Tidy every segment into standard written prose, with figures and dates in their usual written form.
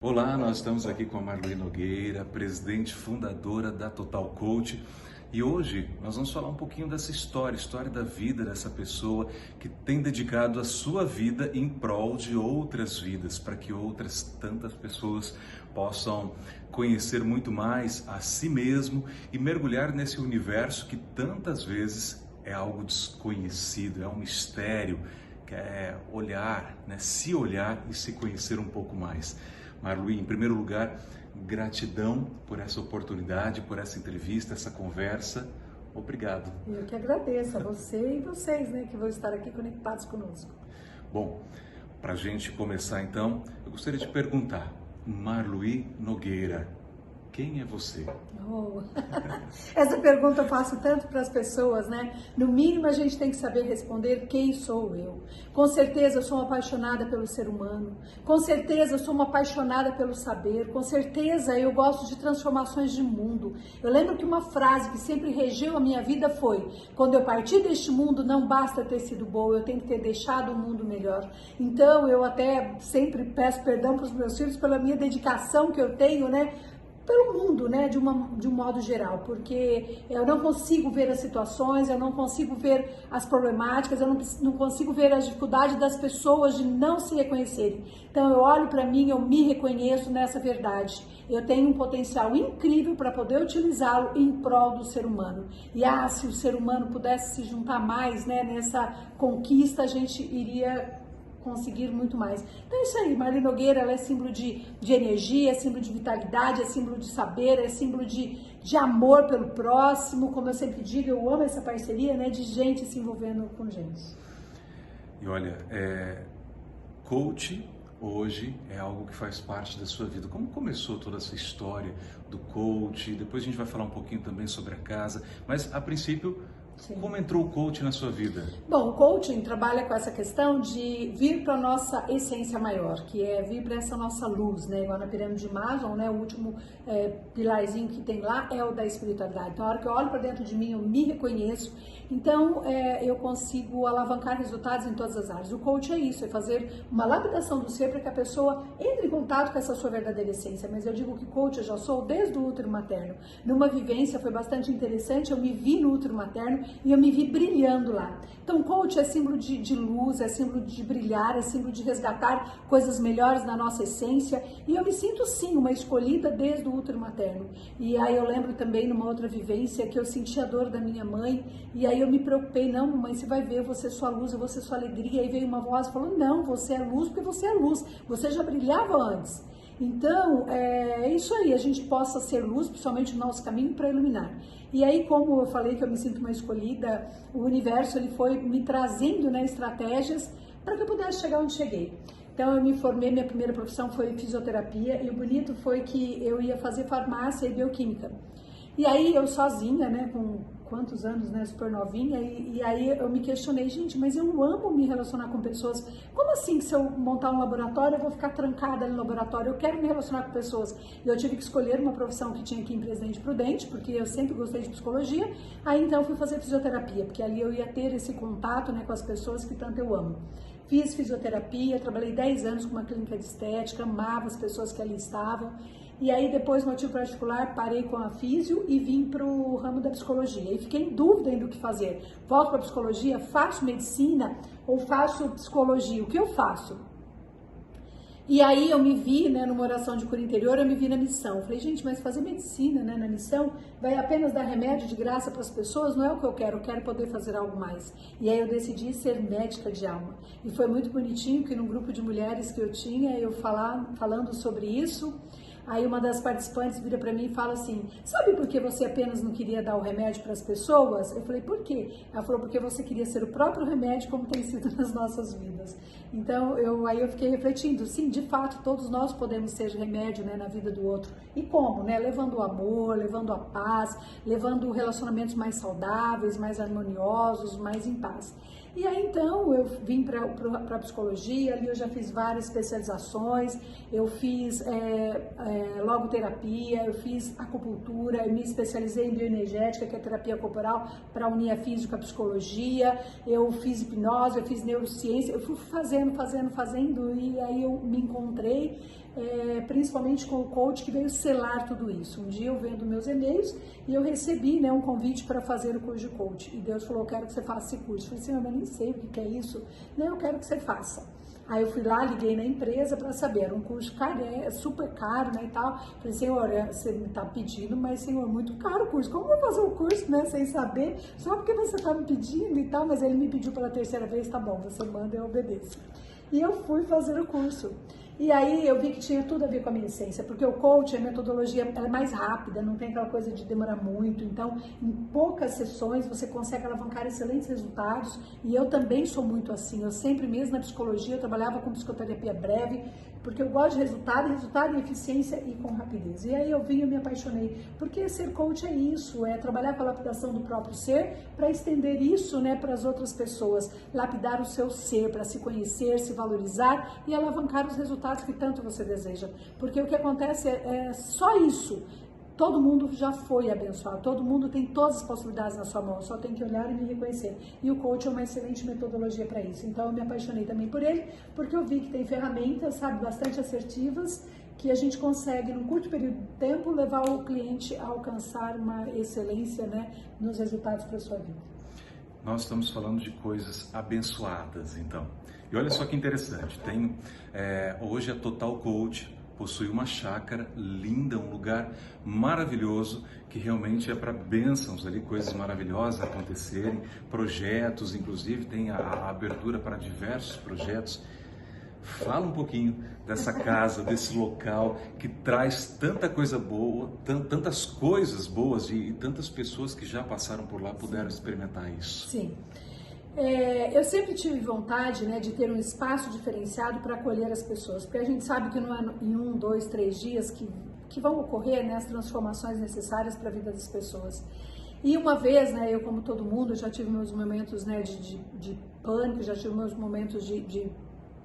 Olá, nós estamos aqui com a Marluí Nogueira, presidente fundadora da Total Coach, e hoje nós vamos falar um pouquinho dessa história da vida dessa pessoa que tem dedicado a sua vida em prol de outras vidas, para que outras tantas pessoas possam conhecer muito mais a si mesmo e mergulhar nesse universo que tantas vezes é algo desconhecido, é um mistério, que é olhar, se olhar e se conhecer um pouco mais. Marluí, em primeiro lugar, gratidão por essa oportunidade, por essa entrevista, essa conversa. Obrigado. Eu que agradeço a você e vocês, que vão estar aqui conectados conosco. Bom, para a gente começar então, eu gostaria de perguntar, Marluí Nogueira, quem é você? Oh. Essa pergunta eu faço tanto para as pessoas, No mínimo a gente tem que saber responder quem sou eu. Com certeza eu sou uma apaixonada pelo ser humano. Com certeza eu sou uma apaixonada pelo saber. Com certeza eu gosto de transformações de mundo. Eu lembro que uma frase que sempre regeu a minha vida foi: quando eu partir deste mundo não basta ter sido boa, eu tenho que ter deixado o mundo melhor. Então eu até sempre peço perdão para os meus filhos pela minha dedicação que eu tenho, pelo mundo, de um modo geral, porque eu não consigo ver as situações, eu não consigo ver as problemáticas, eu não consigo ver as dificuldades das pessoas de não se reconhecerem. Então eu olho para mim, eu me reconheço nessa verdade. Eu tenho um potencial incrível para poder utilizá-lo em prol do ser humano. E se o ser humano pudesse se juntar mais, nessa conquista, a gente iria conseguir muito mais. Então é isso aí, Marluí Nogueira, ela é símbolo de energia, é símbolo de vitalidade, é símbolo de saber, é símbolo de amor pelo próximo. Como eu sempre digo, eu amo essa parceria, de gente se envolvendo com gente. E olha, coach hoje é algo que faz parte da sua vida. Como começou toda essa história do coach? Depois a gente vai falar um pouquinho também sobre a casa, mas a princípio, sim, como entrou o coach na sua vida? Bom, o coaching trabalha com essa questão de vir para a nossa essência maior, que é vir para essa nossa luz, igual na pirâmide de Maslow, o último pilarzinho que tem lá é o da espiritualidade. Então, a hora que eu olho para dentro de mim, eu me reconheço, então eu consigo alavancar resultados em todas as áreas. O coach é isso, é fazer uma lapidação do ser para que a pessoa entre em contato com essa sua verdadeira essência. Mas eu digo que coach eu já sou desde o útero materno. Numa vivência foi bastante interessante, eu me vi no útero materno e eu me vi brilhando lá. Então, coach é símbolo de luz, é símbolo de brilhar, é símbolo de resgatar coisas melhores na nossa essência. E eu me sinto, sim, uma escolhida desde o útero materno. E aí eu lembro também, numa outra vivência, que eu senti a dor da minha mãe. E aí eu me preocupei: não, mamãe, você vai ver, eu vou ser sua luz, eu vou ser sua alegria. Aí veio uma voz e falou: não, você é luz porque você é luz. Você já brilhava antes. Então, é isso aí, a gente possa ser luz, principalmente no nosso caminho, para iluminar. E aí, como eu falei que eu me sinto uma escolhida, o universo ele foi me trazendo estratégias para que eu pudesse chegar onde cheguei. Então, eu me formei, minha primeira profissão foi fisioterapia, e o bonito foi que eu ia fazer farmácia e bioquímica. E aí, eu sozinha, com quantos anos, super novinha, e aí eu me questionei: gente, mas eu amo me relacionar com pessoas. Como assim, se eu montar um laboratório, eu vou ficar trancada no laboratório? Eu quero me relacionar com pessoas. E eu tive que escolher uma profissão que tinha aqui em Presidente Prudente, porque eu sempre gostei de psicologia. Aí então eu fui fazer fisioterapia, porque ali eu ia ter esse contato, com as pessoas que tanto eu amo. Fiz fisioterapia, trabalhei 10 anos com uma clínica de estética, amava as pessoas que ali estavam. E aí, depois, motivo particular, parei com a físio e vim para o ramo da psicologia. E fiquei em dúvida ainda do que fazer. Volto para a psicologia, faço medicina ou faço psicologia? O que eu faço? E aí eu me vi, numa oração de cura interior, eu me vi na missão. Falei: gente, mas fazer medicina, na missão, vai apenas dar remédio de graça para as pessoas? Não é o que eu quero poder fazer algo mais. E aí eu decidi ser médica de alma. E foi muito bonitinho que num grupo de mulheres que eu tinha, eu falando sobre isso. Aí uma das participantes vira para mim e fala assim: sabe por que você apenas não queria dar o remédio para as pessoas? Eu falei: por quê? Ela falou: porque você queria ser o próprio remédio, como tem sido nas nossas vidas. Então, aí eu fiquei refletindo: sim, de fato, todos nós podemos ser remédio, na vida do outro. E como? Levando o amor, levando a paz, levando relacionamentos mais saudáveis, mais harmoniosos, mais em paz. E aí então eu vim para a psicologia, ali eu já fiz várias especializações, eu fiz logoterapia, eu fiz acupuntura, eu me especializei em bioenergética, que é terapia corporal, para unir a física à psicologia, eu fiz hipnose, eu fiz neurociência, eu fui fazendo, e aí eu me encontrei, principalmente com o coach que veio selar tudo isso. Um dia eu vendo meus e-mails e eu recebi, né, um convite para fazer o curso de coach. E Deus falou, eu quero que você faça esse curso. Eu falei, Senhor, mas nem sei o que é isso. Não, eu quero que você faça. Aí eu fui lá, liguei na empresa para saber, era um curso caro, super caro, né, e tal. Falei, Senhor, você me tá pedindo, mas, Senhor, muito caro o curso. Como eu vou fazer o curso, né, sem saber? Só porque você tá me pedindo e tal, mas ele me pediu pela terceira vez, tá bom, você manda, eu obedeço. E eu fui fazer o curso. E aí eu vi que tinha tudo a ver com a minha essência, porque o coach, a metodologia, ela é mais rápida, não tem aquela coisa de demorar muito, então em poucas sessões você consegue alavancar excelentes resultados, e eu também sou muito assim, eu sempre mesmo na psicologia, eu trabalhava com psicoterapia breve, porque eu gosto de resultado e eficiência e com rapidez. E aí eu vim e me apaixonei, porque ser coach é isso, é trabalhar com a lapidação do próprio ser para estender isso, né, para as outras pessoas, lapidar o seu ser, para se conhecer, se valorizar e alavancar os resultados que tanto você deseja. Porque o que acontece é só isso. Todo mundo já foi abençoado, todo mundo tem todas as possibilidades na sua mão, só tem que olhar e me reconhecer. E o coach é uma excelente metodologia para isso. Então eu me apaixonei também por ele, porque eu vi que tem ferramentas, sabe, bastante assertivas, que a gente consegue, num curto período de tempo, levar o cliente a alcançar uma excelência, né, nos resultados para a sua vida. Nós estamos falando de coisas abençoadas, então. E olha só que interessante, tem hoje a Total Coach possui uma chácara linda, um lugar maravilhoso que realmente é para bênçãos ali, coisas maravilhosas acontecerem, projetos, inclusive tem a abertura para diversos projetos. Fala um pouquinho dessa casa, desse local que traz tanta coisa boa, tantas coisas boas e tantas pessoas que já passaram por lá puderam experimentar isso. Sim. Eu sempre tive vontade, né, de ter um espaço diferenciado para acolher as pessoas, porque a gente sabe que não é em 1, 2, 3 dias que vão ocorrer, né, as transformações necessárias para a vida das pessoas. E uma vez, né, eu como todo mundo, já tive meus momentos, né, de pânico, já tive meus momentos de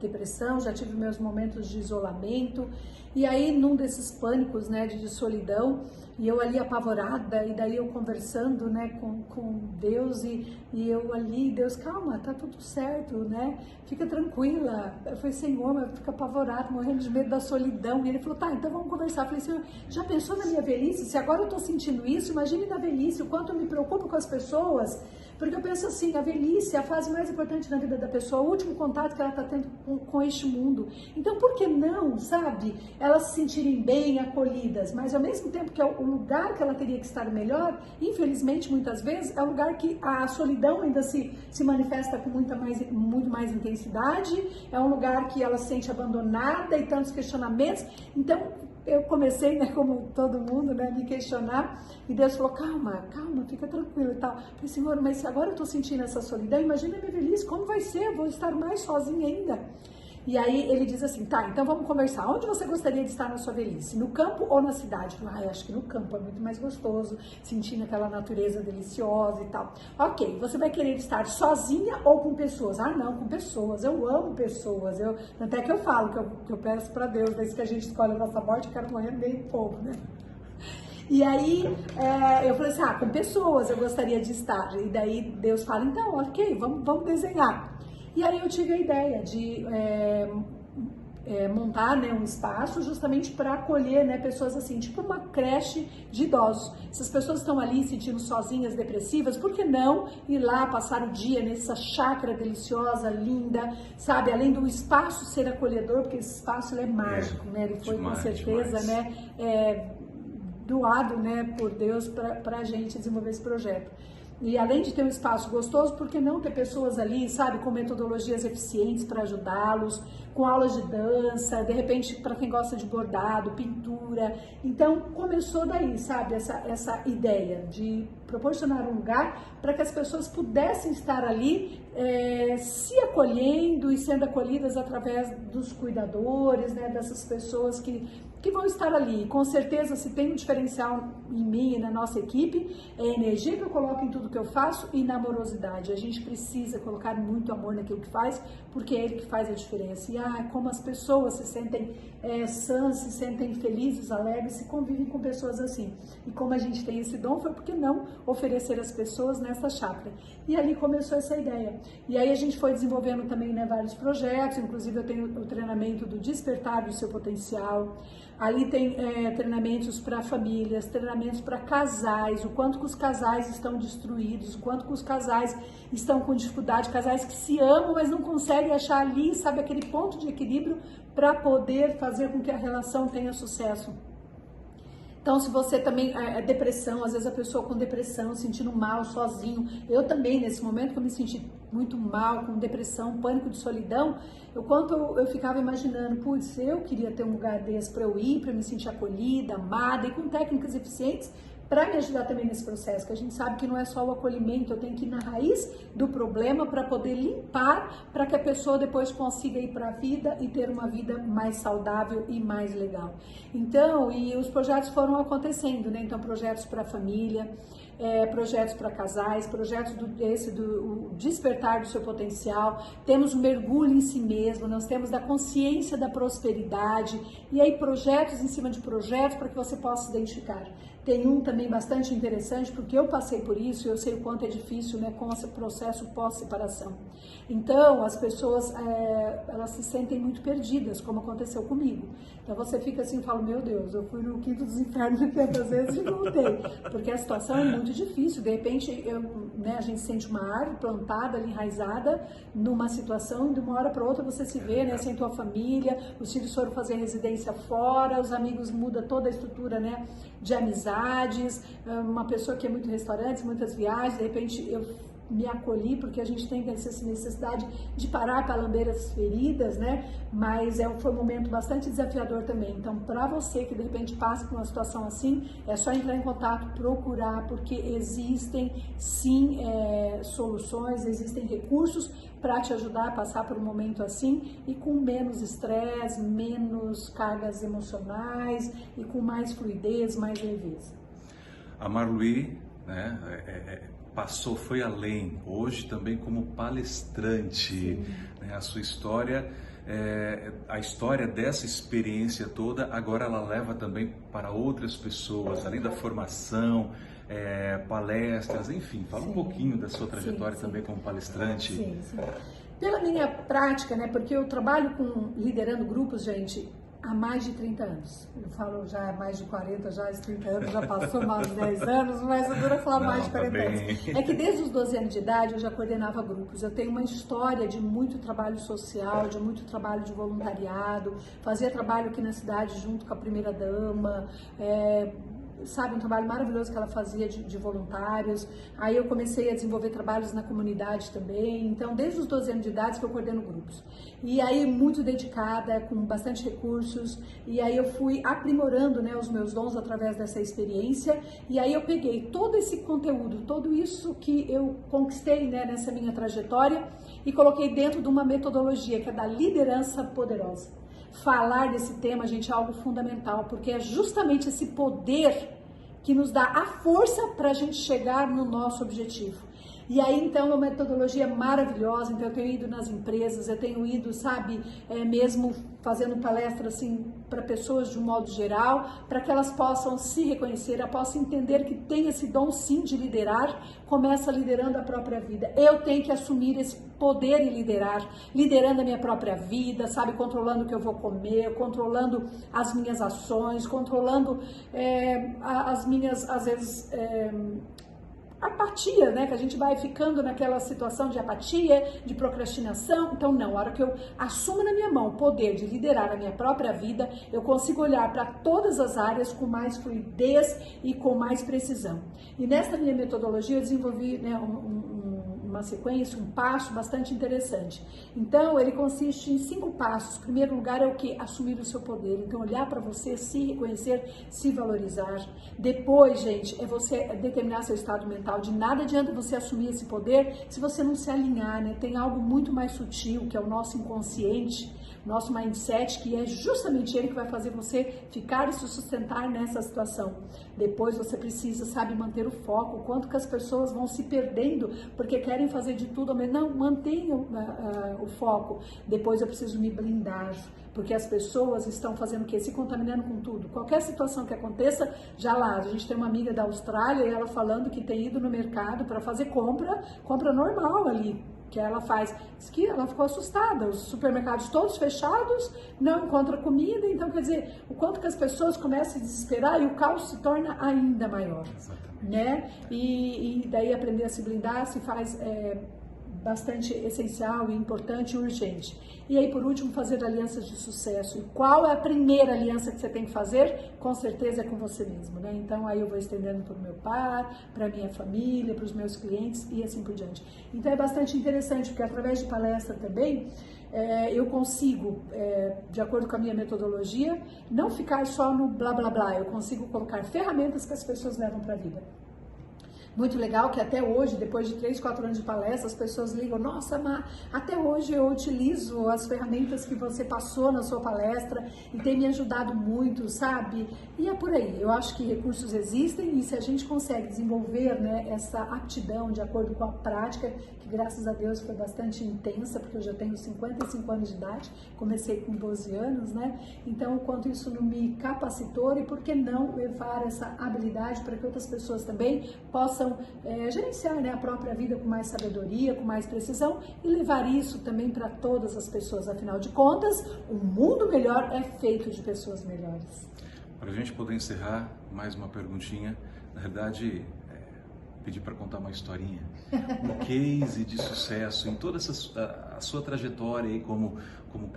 depressão, já tive meus momentos de isolamento, e aí num desses pânicos, né, de solidão, e eu ali apavorada, e daí eu conversando, né, com Deus, e eu ali, Deus, calma, tá tudo certo, né, fica tranquila. Eu falei, Senhor, mas eu fico apavorada, morrendo de medo da solidão, e ele falou, tá, então vamos conversar. Eu falei, Senhor, já pensou na minha velhice? Se agora eu tô sentindo isso, imagine na velhice, o quanto eu me preocupo com as pessoas, porque eu penso assim, a velhice é a fase mais importante na vida da pessoa, o último contato que ela está tendo com este mundo. Então, por que não, sabe, elas se sentirem bem, acolhidas, mas ao mesmo tempo que é o lugar que ela teria que estar melhor, infelizmente, muitas vezes, é um lugar que a solidão ainda se manifesta com muito mais intensidade, é um lugar que ela se sente abandonada e tantos questionamentos. Então, eu comecei, né, como todo mundo, né, me questionar, e Deus falou, calma, fica tranquila e tal. Eu falei, Senhor, mas se agora eu tô sentindo essa solidão, imagina a minha velhice, como vai ser? Eu vou estar mais sozinha ainda. E aí ele diz assim, tá, então vamos conversar. Onde você gostaria de estar na sua velhice? No campo ou na cidade? Eu falei, acho que no campo é muito mais gostoso, sentindo aquela natureza deliciosa e tal. Ok, você vai querer estar sozinha ou com pessoas? Ah, não, com pessoas. Eu amo pessoas. Até que eu falo, que eu peço para Deus, desde que a gente escolhe a nossa morte, eu quero morrer no meio do povo, né? E aí eu falei assim, com pessoas eu gostaria de estar. E daí Deus fala, então, ok, vamos desenhar. E aí eu tive a ideia de montar, né, um espaço justamente para acolher, né, pessoas assim, tipo uma creche de idosos. Se as pessoas estão ali sentindo sozinhas, depressivas, por que não ir lá passar o dia nessa chácara deliciosa, linda, sabe? Além do espaço ser acolhedor, porque esse espaço ele é mágico, né? Ele foi com certeza, né, doado, né, por Deus para a gente desenvolver esse projeto. E além de ter um espaço gostoso, por que não ter pessoas ali, sabe, com metodologias eficientes para ajudá-los, com aulas de dança, de repente para quem gosta de bordado, pintura. Então começou daí, sabe, essa ideia de proporcionar um lugar para que as pessoas pudessem estar ali se acolhendo e sendo acolhidas através dos cuidadores, né, dessas pessoas que vão estar ali. Com certeza, se tem um diferencial em mim e na nossa equipe, é a energia que eu coloco em tudo que eu faço e na amorosidade. A gente precisa colocar muito amor naquilo que faz, porque é ele que faz a diferença. E compartilhar como as pessoas se sentem sãs, se sentem felizes, alegres, se convivem com pessoas assim. E como a gente tem esse dom, foi por que não oferecer às pessoas nessa chácara? E ali começou essa ideia. E aí a gente foi desenvolvendo também, né, vários projetos, inclusive eu tenho o treinamento do Despertar do Seu Potencial. Ali tem treinamentos para famílias, treinamentos para casais, o quanto que os casais estão destruídos, o quanto que os casais estão com dificuldade, casais que se amam, mas não conseguem achar ali, sabe, aquele ponto de equilíbrio para poder fazer com que a relação tenha sucesso. Então, se você também, depressão, às vezes a pessoa com depressão, sentindo mal, sozinho. Eu também, nesse momento que eu me senti muito mal, com depressão, pânico de solidão, eu ficava imaginando, putz, eu queria ter um lugar desse para eu ir, para me sentir acolhida, amada e com técnicas eficientes para me ajudar também nesse processo, que a gente sabe que não é só o acolhimento, eu tenho que ir na raiz do problema para poder limpar, para que a pessoa depois consiga ir para a vida e ter uma vida mais saudável e mais legal. Então, e os projetos foram acontecendo, né? Então, projetos para a família, projetos para casais, projetos do despertar do seu potencial, temos um mergulho em si mesmo, nós temos da consciência da prosperidade, e aí projetos em cima de projetos para que você possa se identificar. Tem um também bastante interessante, porque eu passei por isso e eu sei o quanto é difícil, né, com esse processo pós-separação. Então, as pessoas, elas se sentem muito perdidas, como aconteceu comigo. Então, você fica assim e fala, meu Deus, eu fui no quinto dos infernos tantas vezes e voltei. Porque a situação é muito difícil. De repente, a gente sente uma árvore plantada ali, enraizada, numa situação, de uma hora para outra você se vê, né, sem tua família, os filhos foram fazer residência fora, os amigos mudam toda a estrutura, né, de amizades, uma pessoa que é muito em restaurantes, muitas viagens, de repente eu me acolhi, porque a gente tem essa necessidade de parar para lamber as feridas, né? Mas foi um momento bastante desafiador também. Então, para você que de repente passa por uma situação assim, é só entrar em contato, procurar, porque existem sim soluções, existem recursos para te ajudar a passar por um momento assim e com menos estresse, menos cargas emocionais e com mais fluidez, mais leveza. A Marluí, né, foi além, hoje também como palestrante, né, a sua história, a história dessa experiência toda, agora ela leva também para outras pessoas, além da formação, palestras, enfim, fala um pouquinho da sua trajetória também como palestrante. Sim. Pela minha prática, né, porque eu trabalho liderando grupos, gente, há mais de 30 anos. Eu falo já mais de 40, já esses 30 anos, já passou mais de 10 anos, mas eu duro falar mais de 40 anos. É que desde os 12 anos de idade eu já coordenava grupos. Eu tenho uma história de muito trabalho social, de muito trabalho de voluntariado, fazia trabalho aqui na cidade junto com a primeira-dama, sabe, um trabalho maravilhoso que ela fazia de voluntários. Aí eu comecei a desenvolver trabalhos na comunidade também. Então, desde os 12 anos de idade que eu coordeno grupos. E aí, muito dedicada, com bastante recursos. E aí eu fui aprimorando, né, os meus dons através dessa experiência. E aí eu peguei todo esse conteúdo, tudo isso que eu conquistei, né, nessa minha trajetória e coloquei dentro de uma metodologia que é da liderança poderosa. Falar desse tema, gente, é algo fundamental, porque é justamente esse poder que nos dá a força para a gente chegar no nosso objetivo. E aí, então, é uma metodologia maravilhosa. Então, eu tenho ido nas empresas, eu tenho ido, sabe, mesmo fazendo palestra, assim, para pessoas de um modo geral, para que elas possam se reconhecer, possam entender que tem esse dom, sim, de liderar, começa liderando a própria vida. Eu tenho que assumir esse poder e liderar, liderando a minha própria vida, sabe, controlando o que eu vou comer, controlando as minhas ações, controlando as minhas, às vezes, apatia, né? Que a gente vai ficando naquela situação de apatia, de procrastinação. Então, não, a hora que eu assumo na minha mão o poder de liderar a minha própria vida, eu consigo olhar para todas as áreas com mais fluidez e com mais precisão. E nesta minha metodologia eu desenvolvi, né, uma sequência, um passo bastante interessante. Então, ele consiste em 5 passos. O primeiro lugar é o que? Assumir o seu poder. Então, olhar para você, se reconhecer, se valorizar. Depois, gente, é você determinar seu estado mental. De nada adianta você assumir esse poder se você não se alinhar, né? Tem algo muito mais sutil, que é o nosso inconsciente, nosso mindset, que é justamente ele que vai fazer você ficar e se sustentar nessa situação. Depois você precisa, sabe, manter o foco, o quanto que as pessoas vão se perdendo porque querem fazer de tudo, mas não, mantenham o foco. Depois eu preciso me blindar, porque as pessoas estão fazendo o quê? Se contaminando com tudo. Qualquer situação que aconteça, já lá, a gente tem uma amiga da Austrália e ela falando que tem ido no mercado para fazer compra normal ali, que ela faz. Diz que ela ficou assustada, os supermercados todos fechados, não encontra comida, então quer dizer, o quanto que as pessoas começam a se desesperar e o caos se torna ainda maior. Exatamente. Né? E daí aprender a se blindar se faz bastante essencial e importante e urgente. E aí, por último, fazer alianças de sucesso. E qual é a primeira aliança que você tem que fazer? Com certeza é com você mesmo, né? Então, aí eu vou estendendo para o meu par, para a minha família, para os meus clientes e assim por diante. Então, é bastante interessante, porque através de palestra também, eu consigo, de acordo com a minha metodologia, não ficar só no blá, blá, blá. Eu consigo colocar ferramentas que as pessoas levam para a vida. Muito legal que até hoje, depois de 3, 4 anos de palestra, as pessoas ligam, nossa, Má, até hoje eu utilizo as ferramentas que você passou na sua palestra e tem me ajudado muito, sabe? E é por aí, eu acho que recursos existem e se a gente consegue desenvolver, né, essa aptidão de acordo com a prática, que graças a Deus foi bastante intensa, porque eu já tenho 55 anos de idade, comecei com 12 anos, né? Então, o quanto isso não me capacitou e por que não levar essa habilidade para que outras pessoas também possam gerenciar, né, a própria vida com mais sabedoria, com mais precisão e levar isso também para todas as pessoas. Afinal de contas, um mundo melhor é feito de pessoas melhores. Para a gente poder encerrar, mais uma perguntinha. Na verdade, pedir para contar uma historinha, um case de sucesso em toda a sua trajetória aí como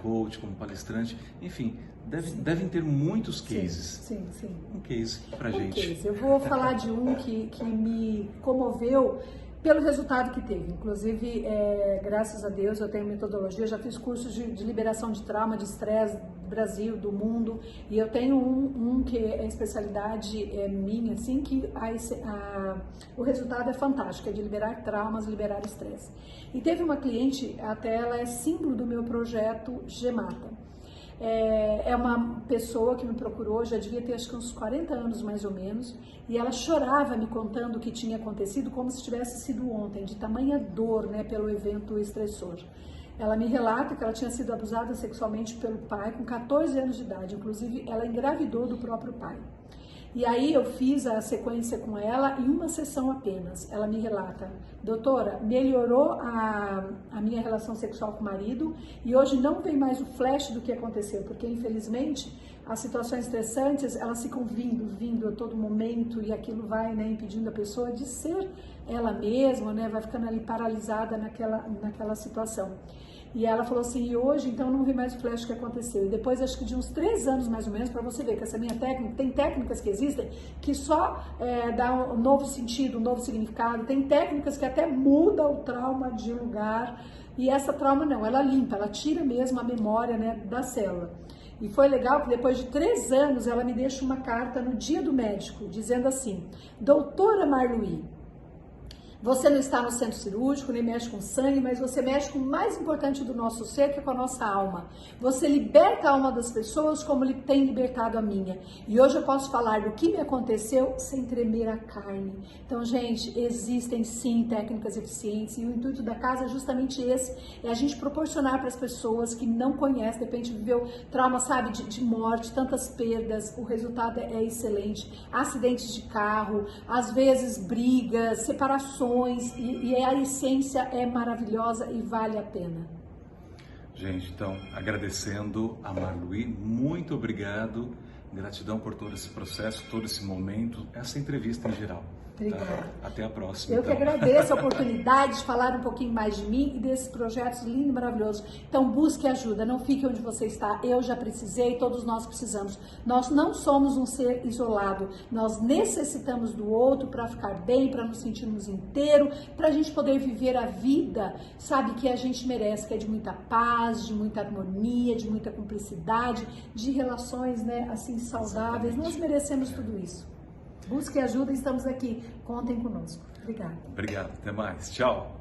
coach, como palestrante, enfim, devem ter muitos cases. Sim. Um case pra gente. Case. Eu vou falar de um que me comoveu pelo resultado que teve. Inclusive, graças a Deus, eu tenho metodologia, eu já fiz cursos de liberação de trauma, de estresse do Brasil, do mundo, e eu tenho um que é especialidade minha, assim, que o resultado é fantástico, é de liberar traumas, liberar estresse. E teve uma cliente, até ela é símbolo do meu projeto Gemata. É uma pessoa que me procurou, já devia ter acho que uns 40 anos mais ou menos, e ela chorava me contando o que tinha acontecido como se tivesse sido ontem, de tamanha dor, né, pelo evento estressor. Ela me relata que ela tinha sido abusada sexualmente pelo pai com 14 anos de idade, inclusive ela engravidou do próprio pai. E aí eu fiz a sequência com ela em uma sessão apenas. Ela me relata, doutora, melhorou a minha relação sexual com o marido e hoje não vem mais o flash do que aconteceu, porque infelizmente as situações estressantes, elas ficam vindo a todo momento e aquilo vai, né, impedindo a pessoa de ser ela mesma, né, vai ficando ali paralisada naquela situação. E ela falou assim, e hoje então não vi mais o flash que aconteceu. E depois acho que de uns 3 anos mais ou menos, para você ver que essa minha técnica, tem técnicas que existem que só dá um novo sentido, um novo significado. Tem técnicas que até mudam o trauma de lugar. E essa trauma não, ela limpa, ela tira mesmo a memória, né, da célula. E foi legal que depois de 3 anos ela me deixa uma carta no dia do médico, dizendo assim, doutora Marluí, você não está no centro cirúrgico, nem mexe com sangue, mas você mexe com o mais importante do nosso ser, que é com a nossa alma. Você liberta a alma das pessoas como ele tem libertado a minha. E hoje eu posso falar do que me aconteceu sem tremer a carne. Então, gente, existem sim técnicas eficientes e o intuito da casa é justamente esse, é a gente proporcionar para as pessoas que não conhecem, de repente viveu trauma, sabe, de morte, tantas perdas, o resultado é excelente. Acidentes de carro, às vezes brigas, separações, e a essência é maravilhosa e vale a pena. Gente, então, agradecendo a Marluí, muito obrigado, gratidão por todo esse processo, todo esse momento, essa entrevista em geral. Obrigada. Tá? Até a próxima. Eu que agradeço a oportunidade de falar um pouquinho mais de mim e desses projetos lindos e maravilhosos. Então busque ajuda, não fique onde você está. Eu já precisei, todos nós precisamos. Nós não somos um ser isolado, nós necessitamos do outro para ficar bem, para nos sentirmos inteiro, para a gente poder viver a vida, sabe, que a gente merece, que é de muita paz, de muita harmonia, de muita cumplicidade, de relações, né, assim, saudáveis. Nós merecemos tudo isso. Busque ajuda, estamos aqui. Contem conosco. Obrigada. Obrigado. Até mais. Tchau.